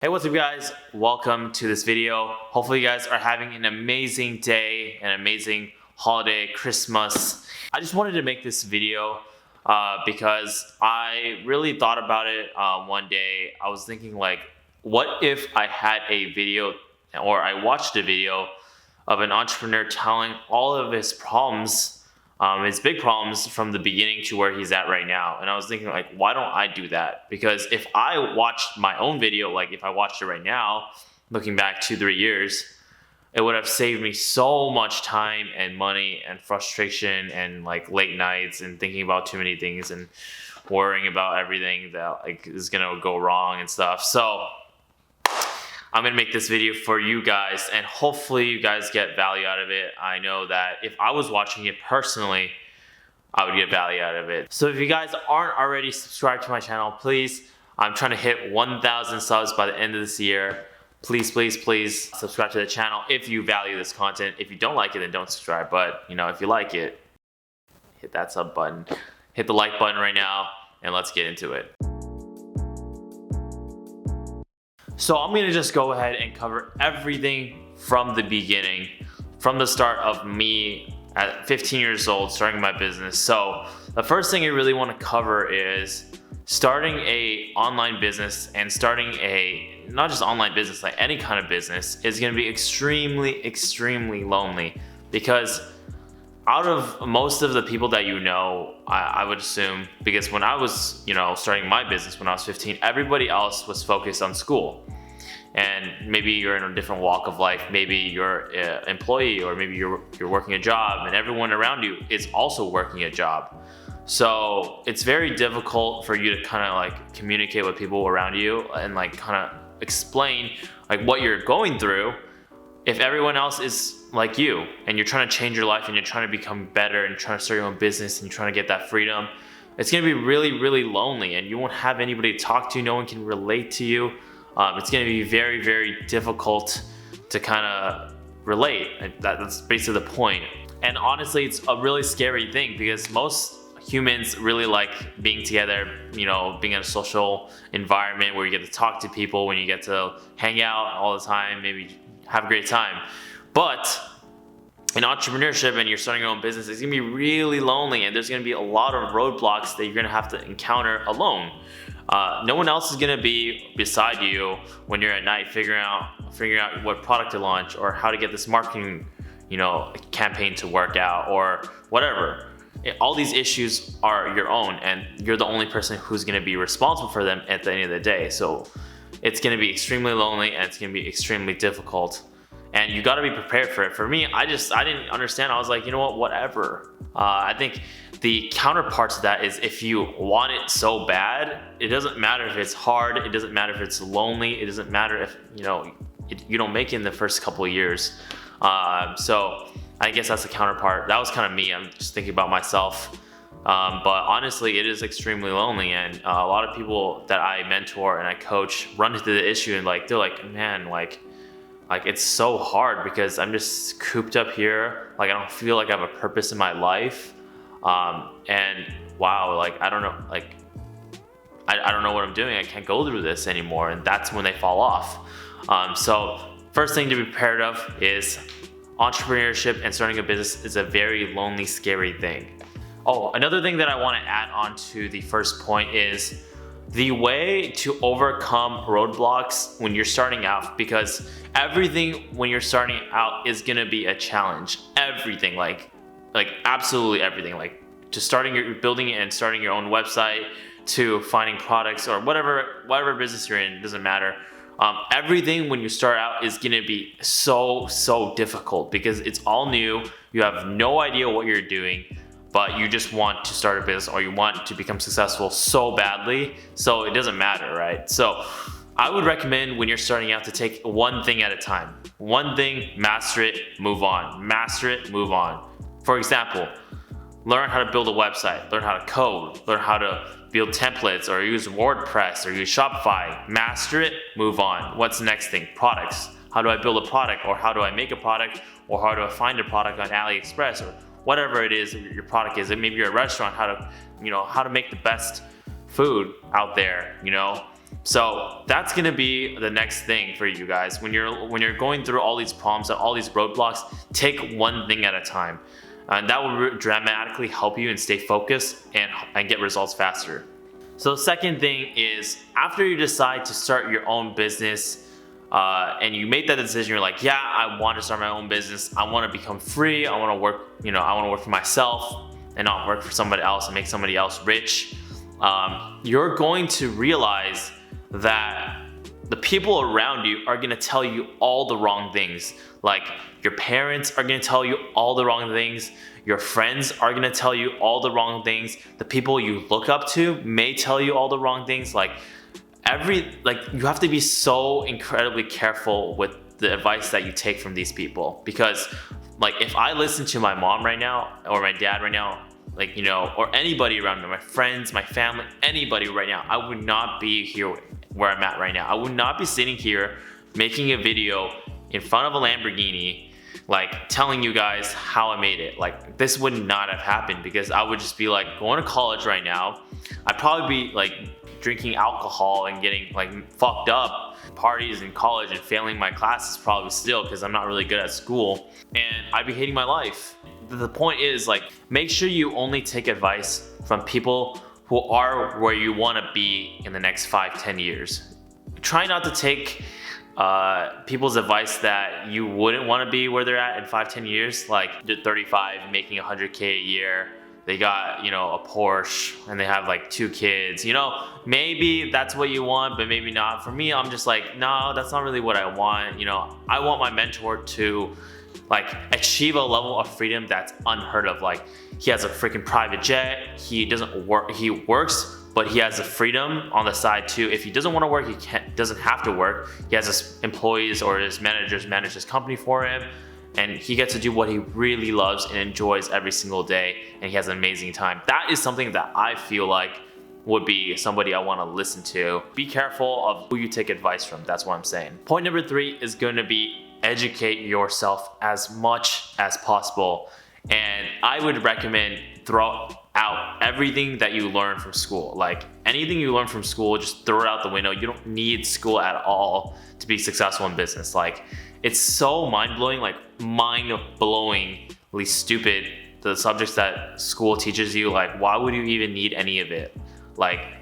Hey, what's up guys? Welcome to this video. Hopefully you guys are having an amazing day, an amazing holiday, Christmas. I just wanted to make this video because I really thought about it one day. I was thinking like, what if I had a video or I watched a video of an entrepreneur telling all of his problems, his big problems from the beginning to where he's at right now. And I was thinking like, why don't I do that? Because if I watched my own video, like if I watched it right now, looking back 2-3 years, it would have saved me so much time and money and frustration and like late nights and thinking about too many things and worrying about everything that like is gonna go wrong and stuff. So I'm gonna make this video for you guys and hopefully you guys get value out of it. I know that if I was watching it personally, I would get value out of it. So if you guys aren't already subscribed to my channel, please, I'm trying to hit 1,000 subs by the end of this year. Please, please, please subscribe to the channel if you value this content. If you don't like it, then don't subscribe. But you know, if you like it, hit that sub button, hit the like button right now, and let's get into it. So I'm gonna just go ahead and cover everything from the beginning, from the start of me at 15 years old, starting my business. So the first thing I really wanna cover is starting a online business and starting a, not just online business, like any kind of business is gonna be extremely, extremely lonely because out of most of the people that you know, I would assume, because when I was, starting my business when I was 15, everybody else was focused on school. And maybe you're in a different walk of life. Maybe you're an employee, or maybe you're working a job, and everyone around you is also working a job. So it's very difficult for you to kind of like communicate with people around you and like kind of explain like what you're going through if everyone else is like you and you're trying to change your life and you're trying to become better and trying to start your own business and you're trying to get that freedom. It's gonna be really, really lonely and you won't have anybody to talk to. No one can relate to you. It's gonna be very, very difficult to kind of relate. That's basically the point. And honestly, it's a really scary thing because most humans really like being together, being in a social environment where you get to talk to people, when you get to hang out all the time, maybe have a great time. But in entrepreneurship and you're starting your own business, it's gonna be really lonely and there's gonna be a lot of roadblocks that you're gonna have to encounter alone. No one else is gonna be beside you when you're at night figuring out what product to launch or how to get this marketing, campaign to work out or whatever. All these issues are your own and you're the only person who's gonna be responsible for them at the end of the day. So it's gonna be extremely lonely and it's gonna be extremely difficult. And you gotta be prepared for it. For me, I didn't understand. I was like, you know what, whatever. I think the counterpart to that is if you want it so bad, it doesn't matter if it's hard, it doesn't matter if it's lonely, it doesn't matter if, you don't make it in the first couple of years. So I guess that's the counterpart. That was kind of me. I'm just thinking about myself. But honestly, it is extremely lonely. And a lot of people that I mentor and I coach run into the issue and they're like, man, like it's so hard because I'm just cooped up here. Like I don't feel like I have a purpose in my life. And wow, like I don't know, like I don't know what I'm doing. I can't go through this anymore. And that's when they fall off. So first thing to be prepared of is entrepreneurship and starting a business is a very lonely, scary thing. Oh, another thing that I want to add on to the first point is the way to overcome roadblocks when you're starting out, because everything when you're starting out is gonna be a challenge. Everything, like absolutely everything, like to building and starting your own website, to finding products or whatever business you're in, doesn't matter. Everything when you start out is gonna be so difficult because it's all new. You have no idea what you're doing, but you just want to start a business or you want to become successful so badly, so it doesn't matter, right? So I would recommend when you're starting out to take one thing at a time. One thing, master it, move on. Master it, move on. For example, learn how to build a website, learn how to code, learn how to build templates or use WordPress or use Shopify. Master it, move on. What's the next thing? Products. How do I build a product, or how do I make a product, or how do I find a product on AliExpress, or whatever it is your product is. And maybe you're a restaurant, how to make the best food out there, So that's gonna be the next thing for you guys. When you're going through all these problems, all these roadblocks, take one thing at a time. And that will dramatically help you and stay focused and get results faster. So the second thing is, after you decide to start your own business, and you make that decision, you're like, yeah, I want to start my own business. I want to become free. I want to work, I want to work for myself and not work for somebody else and make somebody else rich. You're going to realize that the people around you are going to tell you all the wrong things. Like, your parents are going to tell you all the wrong things. Your friends are going to tell you all the wrong things. The people you look up to may tell you all the wrong things. Like, you have to be so incredibly careful with the advice that you take from these people. Because like, if I listen to my mom right now, or my dad right now, or anybody around me, my friends, my family, anybody right now, I would not be here where I'm at right now. I would not be sitting here making a video in front of a Lamborghini, telling you guys how I made it. This would not have happened, because I would just be going to college right now. I'd probably be drinking alcohol and getting fucked up, parties in college, and failing my classes probably still, because I'm not really good at school, and I'd be hating my life. The point is, make sure you only take advice from people who are where you want to be in the next 5-10 years. Try not to take people's advice that you wouldn't want to be where they're at in 5-10 years. They're 35, making $100K a year. They got, a Porsche, and they have 2 kids. Maybe that's what you want, but maybe not. For me, I'm just no, that's not really what I want. I want my mentor to achieve a level of freedom that's unheard of. He has a freaking private jet. He doesn't work. He works, but he has the freedom on the side too. If he doesn't want to work, doesn't have to work. He has his employees or his managers manage his company for him. And he gets to do what he really loves and enjoys every single day, and he has an amazing time. That is something that I feel would be somebody I want to listen to. Be careful of who you take advice from. That's what I'm saying. Point number 3 is going to be educate yourself as much as possible. And I would recommend throw out everything that you learn from school. Anything you learn from school, just throw it out the window. You don't need school at all to be successful in business. It's so mind-blowingly stupid, the subjects that school teaches you. Why would you even need any of it?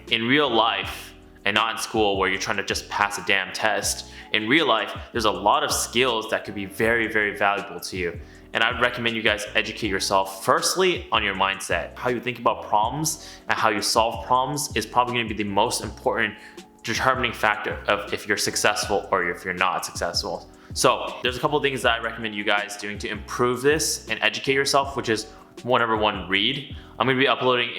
In real life, and not in school where you're trying to just pass a damn test. In real life, there's a lot of skills that could be very, very valuable to you. And I'd recommend you guys educate yourself firstly on your mindset. How you think about problems and how you solve problems is probably going to be the most important determining factor of if you're successful or if you're not successful. So there's a couple of things that I recommend you guys doing to improve this and educate yourself, which is number 1, read. I'm going to be uploading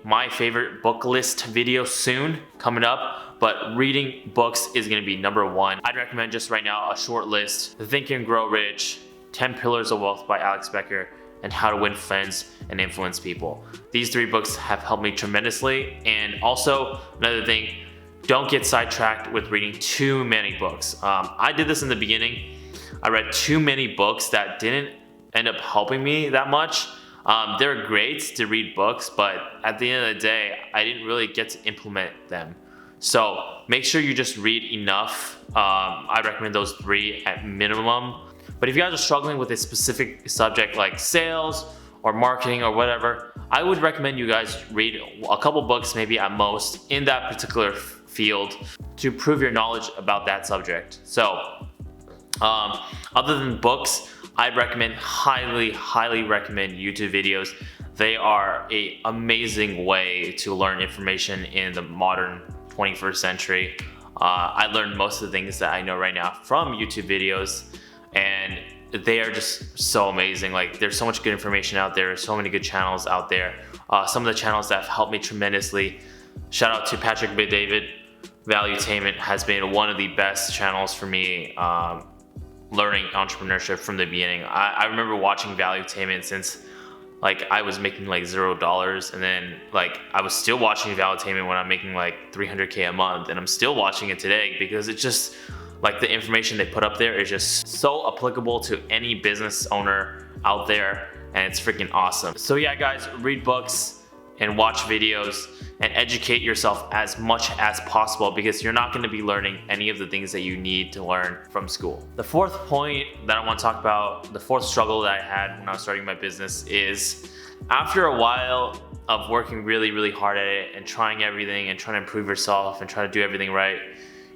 my favorite book list video soon, coming up, but reading books is going to be number 1. I'd recommend just right now a short list: The Think and Grow Rich, 10 Pillars of Wealth by Alex Becker, and How to Win Friends and Influence People. These 3 books have helped me tremendously. And also, another thing, don't get sidetracked with reading too many books. I did this in the beginning. I read too many books that didn't end up helping me that much. They're great to read books, but at the end of the day, I didn't really get to implement them. So make sure you just read enough. I recommend those 3 at minimum. But if you guys are struggling with a specific subject like sales or marketing or whatever, I would recommend you guys read a couple books, maybe at most, in that particular field to improve your knowledge about that subject. So other than books, I'd recommend, highly recommend YouTube videos. They are an amazing way to learn information in the modern 21st century. I learned most of the things that I know right now from YouTube videos, and they are just so amazing. There's so much good information out there, so many good channels out there. Some of the channels that have helped me tremendously, shout out to Patrick B. David. Valuetainment has been one of the best channels for me, learning entrepreneurship from the beginning. I remember watching Valuetainment since I was making $0, and then I was still watching Valuetainment when I'm making $300K a month, and I'm still watching it today because it's just the information they put up there is just so applicable to any business owner out there, and it's freaking awesome. So yeah, guys, read books, and watch videos and educate yourself as much as possible, because you're not going to be learning any of the things that you need to learn from school. The fourth point that I want to talk about, the fourth struggle that I had when I was starting my business, is after a while of working really hard at it and trying everything and trying to improve yourself and trying to do everything right,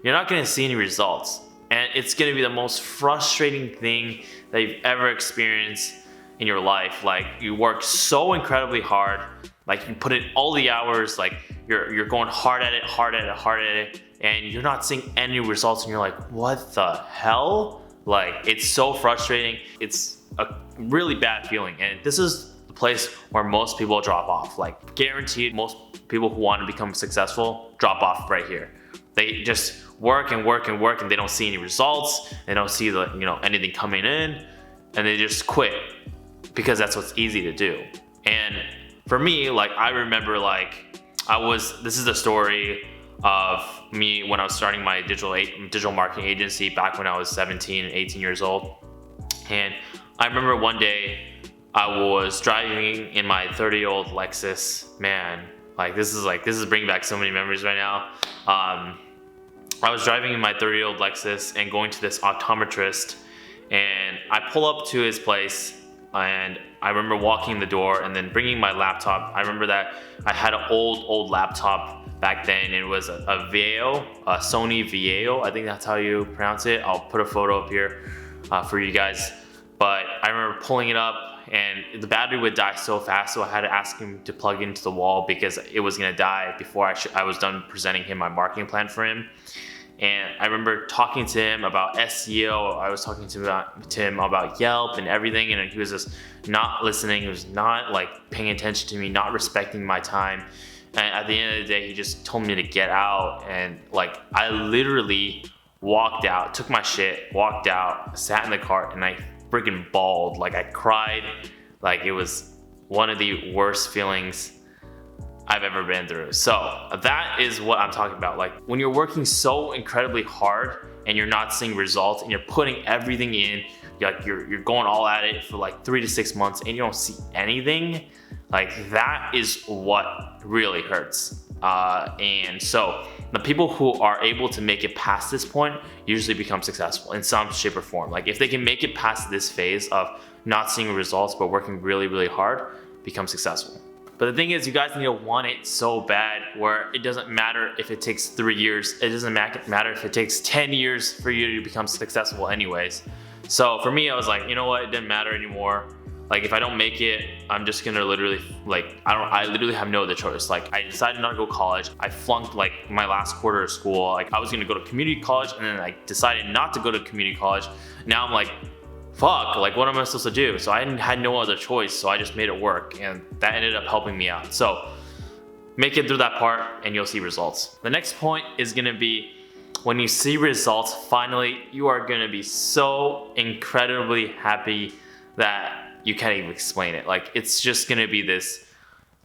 you're not going to see any results. And it's going to be the most frustrating thing that you've ever experienced in your life. Like, you work so incredibly hard, like you put in all the hours, like you're going hard at it, and you're not seeing any results, and you're like, what the hell? Like, it's so frustrating. It's a really bad feeling, and this is the place where most people drop off. Like, guaranteed, most people who want to become successful drop off right here. They just work and they don't see any results. They don't see anything coming in, and they just quit because that's what's easy to do. And for me, like, I remember, like, this is the story of me when I was starting my digital marketing agency back when I was 17 and 18 years old. And I remember one day I was driving in my 30-year-old Lexus. Man, like, this is bringing back so many memories right now. I was driving in my 30-year-old Lexus and going to this optometrist, and I pull up to his place, and I remember walking in the door and then bringing my laptop. I remember that I had an old laptop back then. It was a Sony Vaio. I think that's how you pronounce it. I'll put a photo up here for you guys. But I remember pulling it up, and the battery would die so fast, so I had to ask him to plug into the wall because it was gonna die before I was done presenting him my marketing plan for him. And I remember talking to him about SEO. I was talking to him about Yelp and everything, and he was just not listening. He was not, like, paying attention to me, not respecting my time. And at the end of the day, he just told me to get out. And, like, I literally walked out, took my shit, walked out, sat in the car, and I freaking bawled. Like, I cried. Like, it was one of the worst feelings I've ever been through. So that is what I'm talking about. Like, when you're working so incredibly hard and you're not seeing results, and you're putting everything in, you're going all at it for like 3 to 6 months, and you don't see anything, like, that is what really hurts. And so the people who are able to make it past this point usually become successful in some shape or form. Like, if they can make it past this phase of not seeing results but working really hard, become successful. But the thing is, you guys need to want it so bad where it doesn't matter if it takes 3 years. It doesn't matter if it takes 10 years for you to become successful anyways. So for me, I was like, you know what? It didn't matter anymore. Like, if I don't make it, I'm just gonna literally, like, I literally have no other choice. Like, I decided not to go to college. I flunked, like, my last quarter of school. Like, I was gonna go to community college, and then I decided not to go to community college. Now I'm like, fuck, like, what am I supposed to do? So I had no other choice, so I just made it work, and that ended up helping me out. So make it through that part and you'll see results. The next point is gonna be, when you see results, finally, you are gonna be so incredibly happy that you can't even explain it. Like, it's just gonna be this,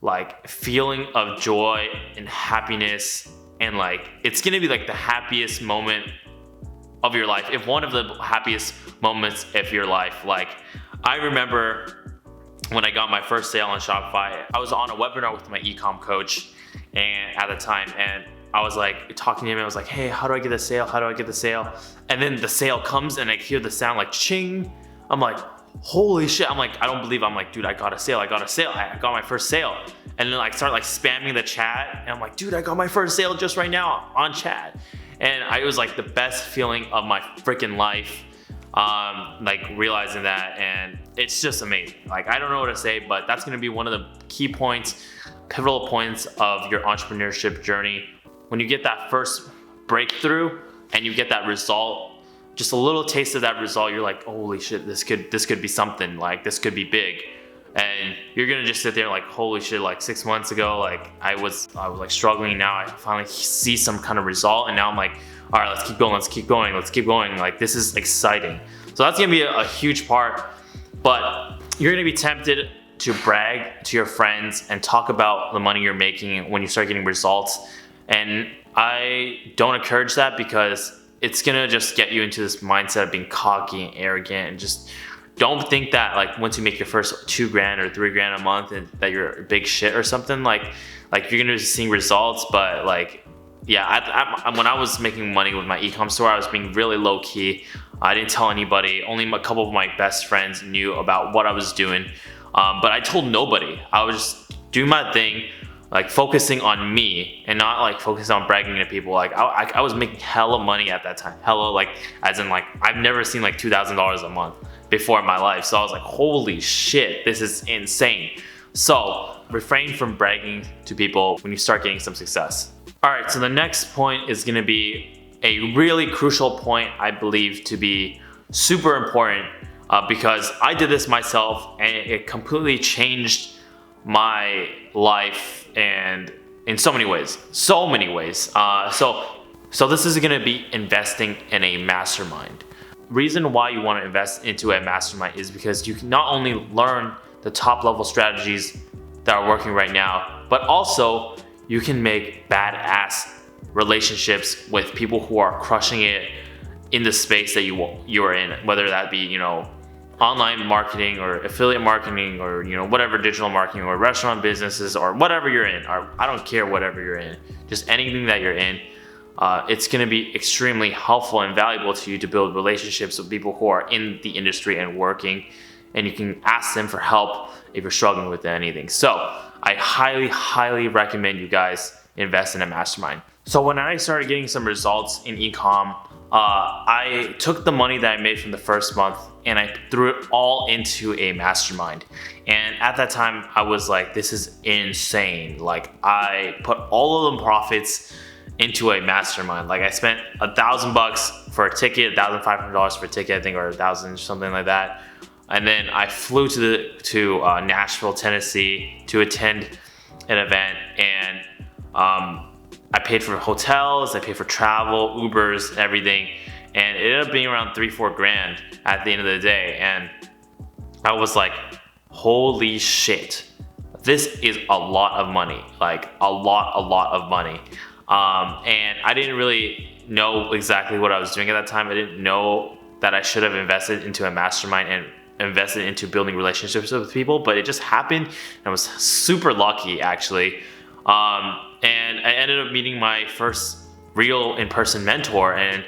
like, feeling of joy and happiness, and, like, it's gonna be like the happiest moment of your life, if one of the happiest moments of your life. Like, I remember when I got my first sale on Shopify, I was on a webinar with my ecom coach at the time, and I was like talking to him, and I was like, hey, how do I get the sale? How do I get the sale? And then the sale comes, and I hear the sound like ching. I'm like, holy shit. I'm like, I don't believe. I'm like, dude, I got a sale. I got my first sale. And then I start, like, spamming the chat, and I'm like, dude, I got my first sale just right now on chat. And it was like the best feeling of my freaking life, like, realizing that, and it's just amazing. Like, I don't know what to say, but that's gonna be one of the key points, pivotal points of your entrepreneurship journey. When you get that first breakthrough and you get that result, just a little taste of that result, you're like, holy shit, this could be something, like, this could be big. And you're gonna just sit there like, holy shit, like, 6 months ago, like, I was like struggling. Now I finally see some kind of result, and now I'm like, all right, let's keep going. Like, this is exciting. So that's gonna be a huge part. But you're gonna be tempted to brag to your friends and talk about the money you're making when you start getting results. And I don't encourage that, because it's gonna just get you into this mindset of being cocky and arrogant and just don't think that like once you make your first $2,000 or $3,000 a month and that you're a big shit or something. Like you're gonna be seeing results, but like, yeah, when I was making money with my e-com store, I was being really low key. I didn't tell anybody. Only a couple of my best friends knew about what I was doing. But I told nobody. I was just doing my thing, like focusing on me and not like focusing on bragging to people. Like I was making hella money at that time. Hella, like as in like I've never seen like $2,000 a month before in my life. So I was like, holy shit, this is insane. So refrain from bragging to people when you start getting some success. All right, so the next point is gonna be a really crucial point, I believe to be super important because I did this myself and it completely changed my life and in so many ways. So this is gonna be investing in a mastermind. Reason why you wanna invest into a mastermind is because you can not only learn the top level strategies that are working right now, but also you can make badass relationships with people who are crushing it in the space that you're in, whether that be, you know, online marketing or affiliate marketing or, you know, whatever, digital marketing or restaurant businesses or whatever you're in, or I don't care whatever you're in, just anything that you're in. It's going to be extremely helpful and valuable to you to build relationships with people who are in the industry and working, and you can ask them for help if you're struggling with anything. So I highly recommend you guys invest in a mastermind. So when I started getting some results in e-com, I took the money that I made from the first month and I threw it all into a mastermind. And at that time, I was like, this is insane. Like I put all of the profits into a mastermind. Like I spent $1,000 for a ticket, $1,500 for a ticket, I think, or 1,000, something like that. And then I flew to Nashville, Tennessee to attend an event, and I paid for hotels, I paid for travel, Ubers, everything, and it ended up being around $3-4 grand at the end of the day. And I was like, holy shit, this is a lot of money, like a lot of money. And I didn't really know exactly what I was doing at that time. I didn't know that I should have invested into a mastermind and invested into building relationships with people, but it just happened and I was super lucky actually. And I ended up meeting my first real in-person mentor, and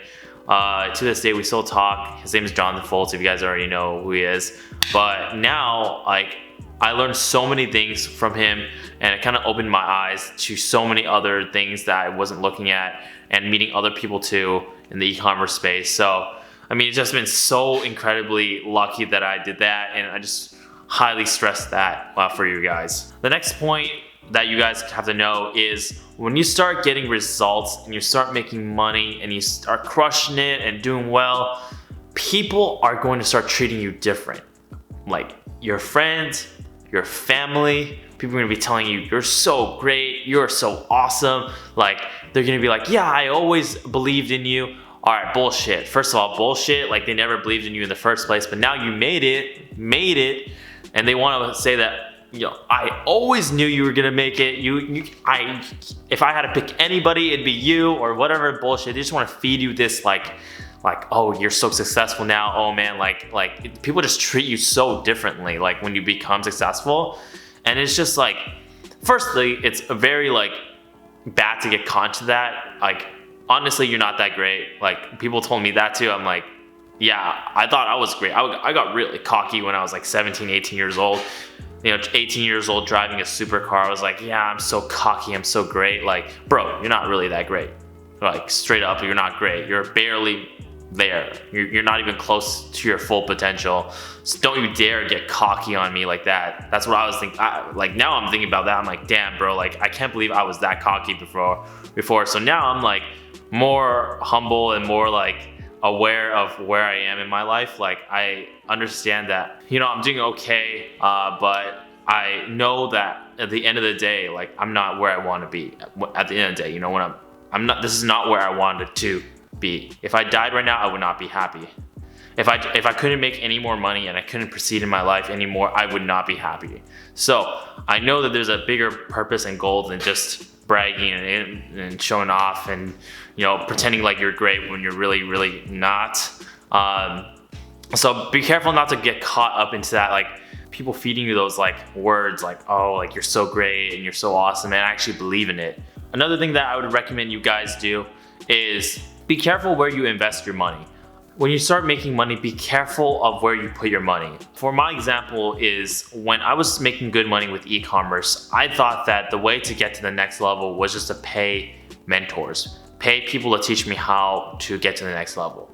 to this day we still talk. His name is Jonathan Foltz, if you guys already know who he is. But now, like, I learned so many things from him, and it kind of opened my eyes to so many other things that I wasn't looking at, and meeting other people too in the e-commerce space. So I mean, it's just been so incredibly lucky that I did that, and I just highly stress that for you guys. The next point that you guys have to know is when you start getting results and you start making money and you start crushing it and doing well, people are going to start treating you different. Like your friends, your family, people are going to be telling you, you're so great, you're so awesome. Like they're going to be like, yeah, I always believed in you. All right, bullshit. First of all, bullshit. Like they never believed in you in the first place, but now you made it, and they want to say that, you know, I always knew you were gonna make it. If I had to pick anybody, it'd be you, or whatever bullshit. They just want to feed you this like, oh, you're so successful now. Oh man, like people just treat you so differently. Like when you become successful, and it's just like, firstly, it's very like bad to get caught to that. Like honestly, you're not that great. Like people told me that too. I'm like, yeah, I thought I was great. I got really cocky when I was like 17, 18 years old. You know, 18 years old driving a supercar. I was like, yeah, I'm so cocky, I'm so great. Like, bro, you're not really that great. Like, straight up, you're not great. You're barely there. You're not even close to your full potential. So don't you dare get cocky on me like that. That's what I was thinking. Like, now I'm thinking about that. I'm like, damn, bro, like, I can't believe I was that cocky before. So now I'm like more humble and more like aware of where I am in my life. Like I understand that, you know, I'm doing okay, but I know that at the end of the day, like I'm not where I want to be at the end of the day. You know, when I'm not, this is not where I wanted to be. If I died right now, I would not be happy. If I couldn't make any more money and I couldn't proceed in my life anymore, I would not be happy. So I know that there's a bigger purpose and goal than just bragging and showing off and, you know, pretending like you're great when you're really not. So be careful not to get caught up into that, like people feeding you those like words like, oh, like you're so great and you're so awesome, and actually believe in it. Another thing that I would recommend you guys do is be careful where you invest your money. When you start making money, be careful of where you put your money. For my example is when I was making good money with e-commerce, I thought that the way to get to the next level was just to pay mentors, pay people to teach me how to get to the next level.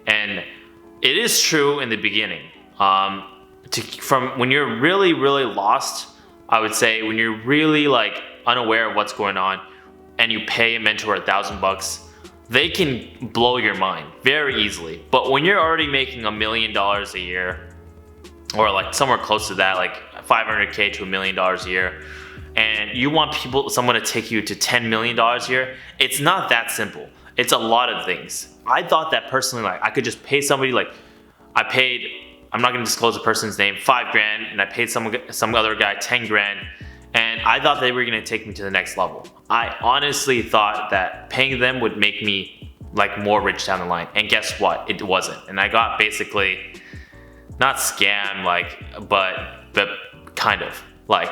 And it is true in the beginning. From when you're really, really lost, I would say when you're really like unaware of what's going on and you pay a mentor $1,000, they can blow your mind very easily. But when you're already making $1 million a year, or like somewhere close to that, like $500K to $1 million a year, and you want someone to take you to $10 million a year, it's not that simple. It's a lot of things. I thought that personally, like I could just pay somebody, like I'm not gonna disclose the person's name, $5 grand, and I paid some other guy 10 grand, and I thought they were gonna take me to the next level. I honestly thought that paying them would make me like more rich down the line, and guess what? It wasn't. And I got basically not scammed, like, but kind of like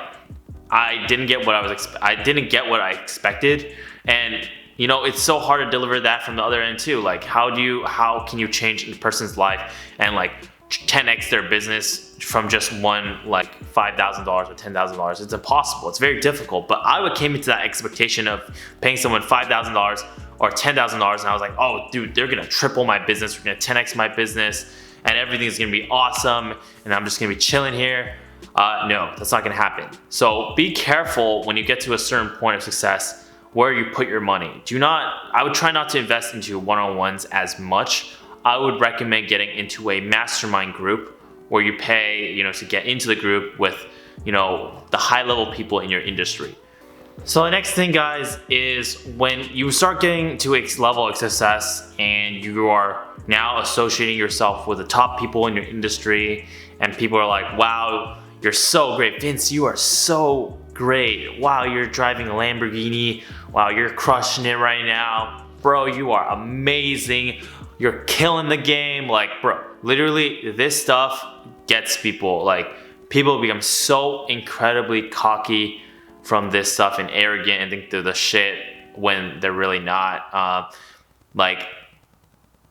I didn't get what I expected, and you know, it's so hard to deliver that from the other end too. Like, how can you change a person's life and like 10x their business from just one like $5,000 or $10,000? It's impossible. It's very difficult. But I came into that expectation of paying someone $5,000 or $10,000, and I was like, oh, dude, they're gonna triple my business. We're gonna 10x my business, and everything's gonna be awesome, and I'm just gonna be chilling here. No, that's not gonna happen. So be careful when you get to a certain point of success where you put your money. I would try not to invest into one-on-ones as much. I would recommend getting into a mastermind group where you pay, you know, to get into the group with, you know, the high-level people in your industry. So the next thing, guys, is when you start getting to a level of success and you are now associating yourself with the top people in your industry, and people are like, wow, you're so great. Vince, you are so great. Wow, you're driving a Lamborghini. Wow, you're crushing it right now. Bro, you are amazing. You're killing the game. Like, bro, literally this stuff gets people, like, people become so incredibly cocky from this stuff and arrogant and think they're the shit when they're really not. Like,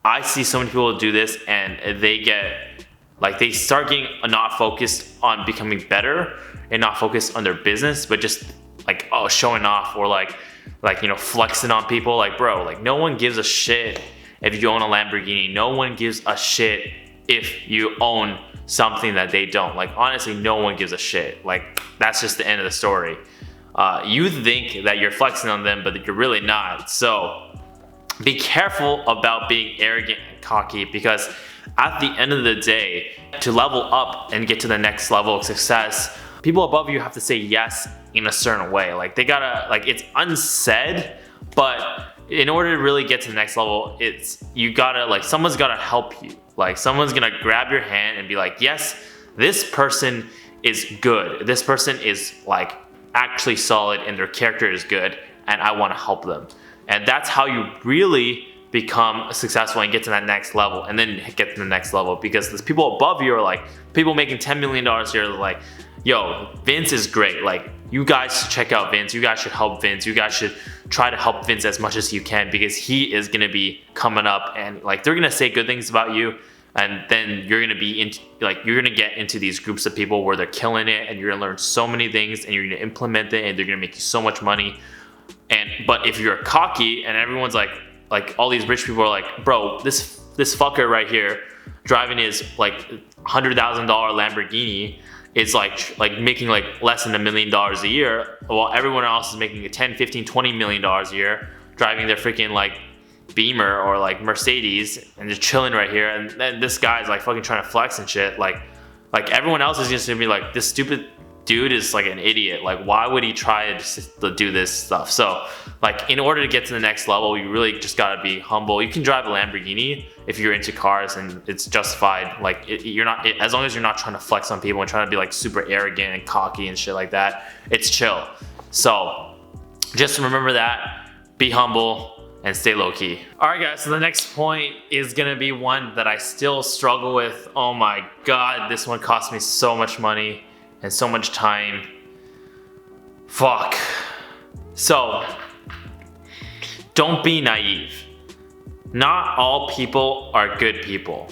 I see so many people do this and they start getting not focused on becoming better and not focused on their business, but just like, oh, showing off, or like, you know, flexing on people. Like, bro, like no one gives a shit if you own a Lamborghini. No one gives a shit if you own something that they don't. Like, honestly, no one gives a shit. Like, that's just the end of the story. You think that you're flexing on them, but you're really not. So be careful about being arrogant and cocky, because at the end of the day, to level up and get to the next level of success, people above you have to say yes in a certain way. Like, they gotta, like, it's unsaid, but in order to really get to the next level, you gotta, like, someone's gotta help you. Like, someone's gonna grab your hand and be like, yes, this person is good. This person is like actually solid and their character is good, and I wanna help them. And that's how you really become successful and get to that next level, and then get to the next level. Because there's people above you are like, people making $10 million a year, like, yo, Vince is great. Like, you guys should check out Vince. You guys should help Vince. You guys should try to help Vince as much as you can, because he is gonna be coming up, and like, they're gonna say good things about you. And then you're gonna be you're gonna get into these groups of people where they're killing it, and you're gonna learn so many things, and you're gonna implement it, and they're gonna make you so much money. But if you're cocky and everyone's like all these rich people are like, bro, this fucker right here driving his like $100,000 Lamborghini is like making like less than $1 million a year, while everyone else is making a 10, 15, 20 million dollars a year driving their freaking like Beamer or like Mercedes and just chilling right here. And then this guy's like fucking trying to flex and shit. Like everyone else is just gonna be like, this stupid dude is like an idiot. Like, why would he try to do this stuff? So like, in order to get to the next level, you really just gotta be humble. You can drive a Lamborghini if you're into cars and it's justified. Like, as long as you're not trying to flex on people and trying to be like super arrogant and cocky and shit like that, it's chill. So just remember that, be humble, and stay low key. All right, guys, so the next point is gonna be one that I still struggle with. Oh my God, this one cost me so much money and so much time. Fuck. So, don't be naive. Not all people are good people.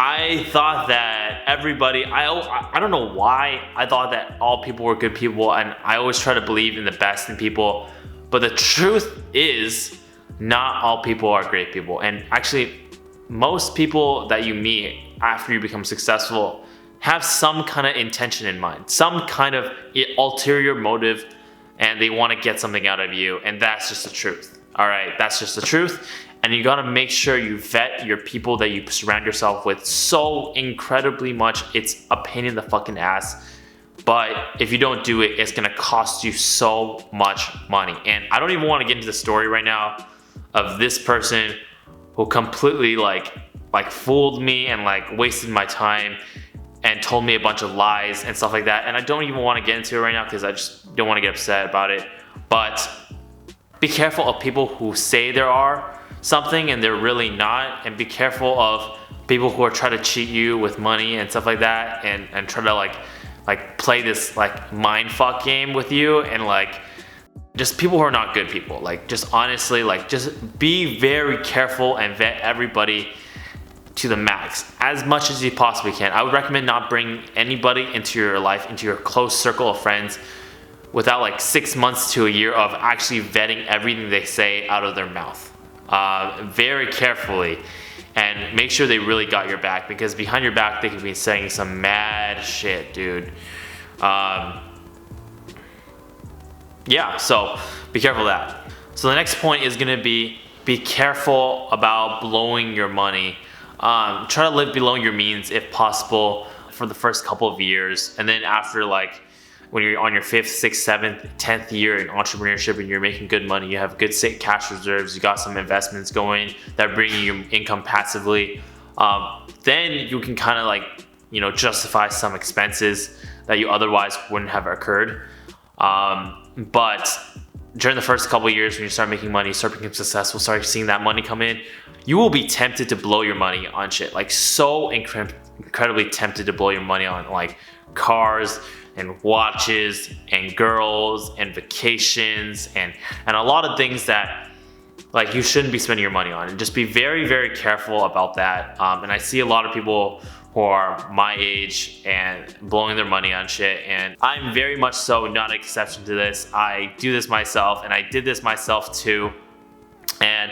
I thought that everybody, I don't know why I thought that all people were good people, and I always try to believe in the best in people. But the truth is, not all people are great people. And actually, most people that you meet after you become successful have some kind of intention in mind, some kind of ulterior motive, and they want to get something out of you. And that's just the truth. All right, that's just the truth. And you gotta make sure you vet your people that you surround yourself with so incredibly much. It's a pain in the fucking ass. But if you don't do it, it's gonna cost you so much money. And I don't even want to get into the story right now of this person who completely like fooled me and like wasted my time and told me a bunch of lies and stuff like that. And I don't even want to get into it right now because I just don't want to get upset about it. But be careful of people who say there are something and they're really not, and be careful of people who are trying to cheat you with money and stuff like that, and try to like play this like mind fuck game with you, and like just people who are not good people. Like just honestly, like just be very careful and vet everybody to the max as much as you possibly can. I would recommend not bringing anybody into your life, into your close circle of friends, without like 6 months to a year of actually vetting everything they say out of their mouth. Very carefully, and make sure they really got your back, because behind your back they could be saying some mad shit, dude. Yeah, so be careful of that. So the next point is gonna be careful about blowing your money. Try to live below your means if possible for the first couple of years, and then after like when you're on your 5th, 6th, 7th, 10th year in entrepreneurship and you're making good money, you have good cash reserves, you got some investments going that bring you income passively, then you can kind of like, you know, justify some expenses that you otherwise wouldn't have occurred. But during the first couple of years when you start making money, start becoming successful, start seeing that money come in, you will be tempted to blow your money on shit. Like so incredibly tempted to blow your money on like cars and watches and girls and vacations and a lot of things that like you shouldn't be spending your money on. And just be very, very careful about that. And I see a lot of people who are my age and blowing their money on shit, and I'm very much so not an exception to this. I do this myself, and I did this myself too, and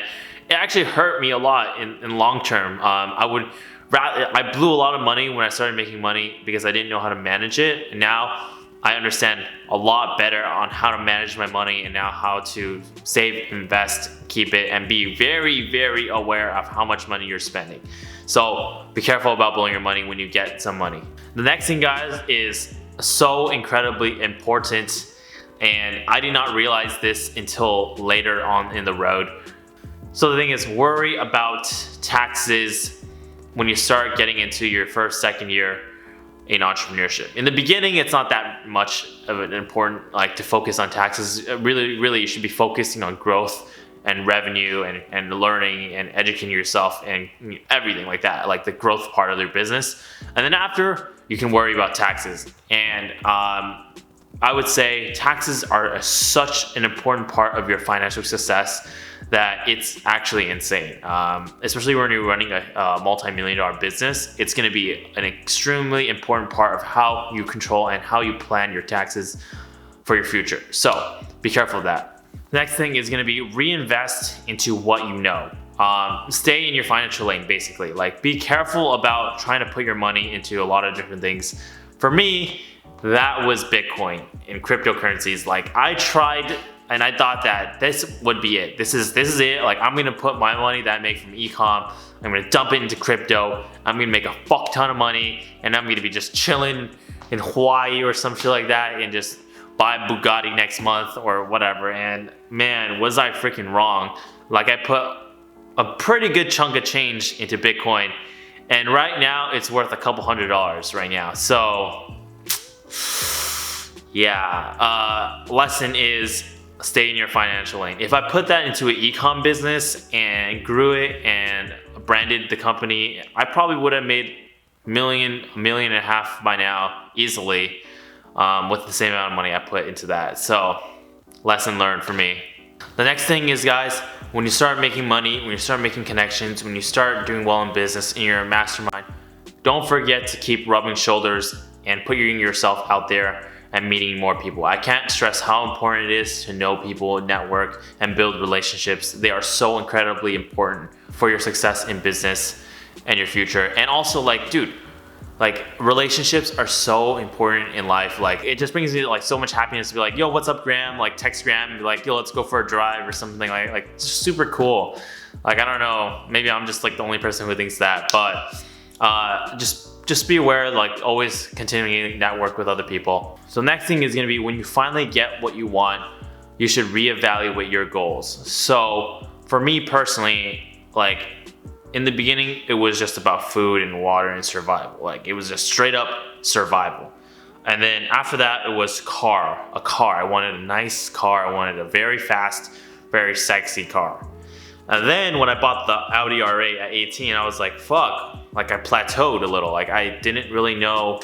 it actually hurt me a lot in long term. I blew a lot of money when I started making money because I didn't know how to manage it. And now I understand a lot better on how to manage my money, and now how to save, invest, keep it, and be very, very aware of how much money you're spending. So be careful about blowing your money when you get some money. The next thing, guys, is so incredibly important, and I did not realize this until later on in the road. So the thing is, worry about taxes when you start getting into your first, second year in entrepreneurship. In the beginning, it's not that much of an important, like, to focus on taxes. Really, you should be focusing on growth and revenue and learning and educating yourself and everything like that, like the growth part of their business. And then after, you can worry about taxes. And I would say taxes are such an important part of your financial success that it's actually insane. Especially when you're running a multi-million-dollar business, it's gonna be an extremely important part of how you control and how you plan your taxes for your future. So be careful of that. The next thing is gonna be reinvest into what you know. Stay in your financial lane, basically. Like, be careful about trying to put your money into a lot of different things. For me, that was Bitcoin and cryptocurrencies. Like, I tried and I thought that this would be it. This is it. Like, I'm gonna put my money that I make from ecom, I'm gonna dump it into crypto. I'm gonna make a fuck ton of money, and I'm gonna be just chilling in Hawaii or some shit like that, and just buy a Bugatti next month or whatever. And man, was I freaking wrong. Like, I put a pretty good chunk of change into Bitcoin, and right now it's worth a couple $100s right now. So yeah, lesson is stay in your financial lane. If I put that into an ecom business and grew it and branded the company, I probably would have made a million and a half by now easily, with the same amount of money I put into that. So lesson learned for me. The next thing is, guys, when you start making money, when you start making connections, when you start doing well in business and you're a mastermind, don't forget to keep rubbing shoulders and putting yourself out there and meeting more people. I can't stress how important it is to know people, network, and build relationships. They are so incredibly important for your success in business and your future. And also, like, dude, like, relationships are so important in life. Like, it just brings me like so much happiness to be like, yo, what's up, Graham? Like, text Graham and be like, yo, let's go for a drive or something. Like it's just super cool. Like, I don't know, maybe I'm just like the only person who thinks that, but just be aware, like, always continuing to network with other people. So next thing is gonna be, when you finally get what you want, you should reevaluate your goals. So for me personally, like, in the beginning, it was just about food and water and survival. Like, it was just straight up survival. And then after that, it was a car. I wanted a nice car. I wanted a very fast, very sexy car. And then when I bought the Audi R8 at 18, I was like, fuck, like, I plateaued a little. Like, I didn't really know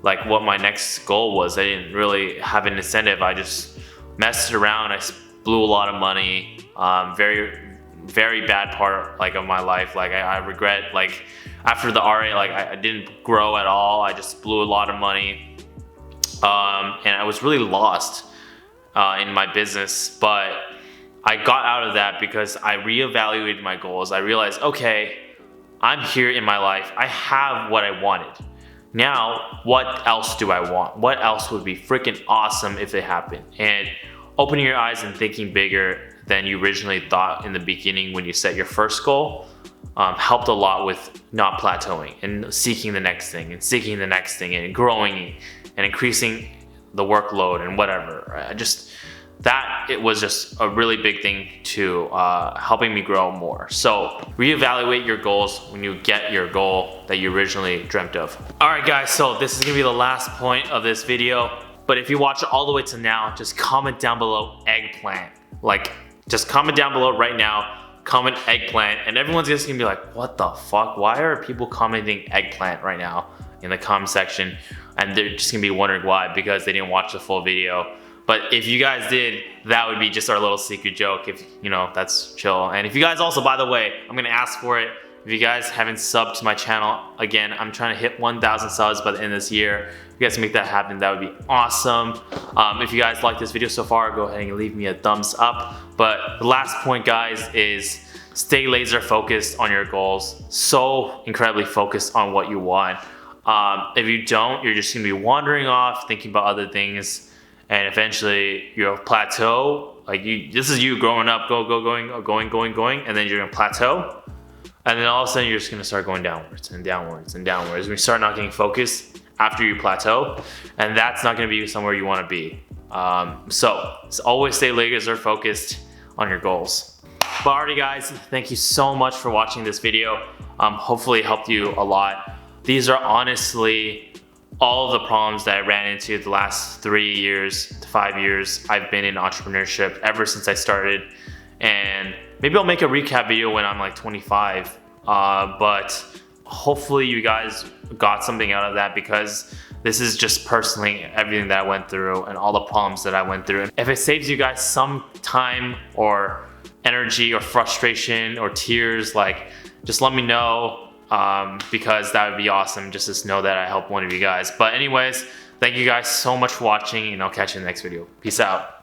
like what my next goal was. I didn't really have an incentive. I just messed around. I blew a lot of money. Very bad part, like, of my life. Like, I regret, like, after the R8, like, I didn't grow at all. I just blew a lot of money. And I was really lost in my business, but I got out of that because I reevaluated my goals. I realized, okay, I'm here in my life. I have what I wanted. Now, what else do I want? What else would be freaking awesome if it happened? And opening your eyes and thinking bigger than you originally thought in the beginning when you set your first goal helped a lot with not plateauing and seeking the next thing and seeking the next thing and growing and increasing the workload and whatever. It was just a really big thing to helping me grow more. So reevaluate your goals when you get your goal that you originally dreamt of. All right, guys, so this is gonna be the last point of this video. But if you watch it all the way to now, just comment down below eggplant. Like, just comment down below right now, comment eggplant, and everyone's just gonna be like, what the fuck? Why are people commenting eggplant right now in the comment section? And they're just gonna be wondering why, because they didn't watch the full video. But if you guys did, that would be just our little secret joke. If, you know, that's chill. And if you guys also, by the way, I'm gonna ask for it. If you guys haven't subbed to my channel, again, I'm trying to hit 1,000 subs by the end of this year. If you guys can make that happen, that would be awesome. If you guys like this video so far, go ahead and leave me a thumbs up. But the last point, guys, is stay laser focused on your goals. So incredibly focused on what you want. If you don't, you're just gonna be wandering off, thinking about other things, and eventually you'll plateau. Like, this is you growing up, going, and then you're gonna plateau. And then all of a sudden you're just gonna start going downwards and downwards and downwards. When you start not getting focused after you plateau, and that's not gonna be somewhere you wanna be. So always stay laser focused on your goals. But alrighty, guys, thank you so much for watching this video. Hopefully it helped you a lot. These are honestly all of the problems that I ran into the last 3 years to 5 years I've been in entrepreneurship, ever since I started. And maybe I'll make a recap video when I'm like 25, but hopefully you guys got something out of that, because this is just personally everything that I went through and all the problems that I went through. And if it saves you guys some time or energy or frustration or tears, like, just let me know, because that would be awesome, just to know that I helped one of you guys. But anyways, thank you guys so much for watching, and I'll catch you in the next video. Peace out.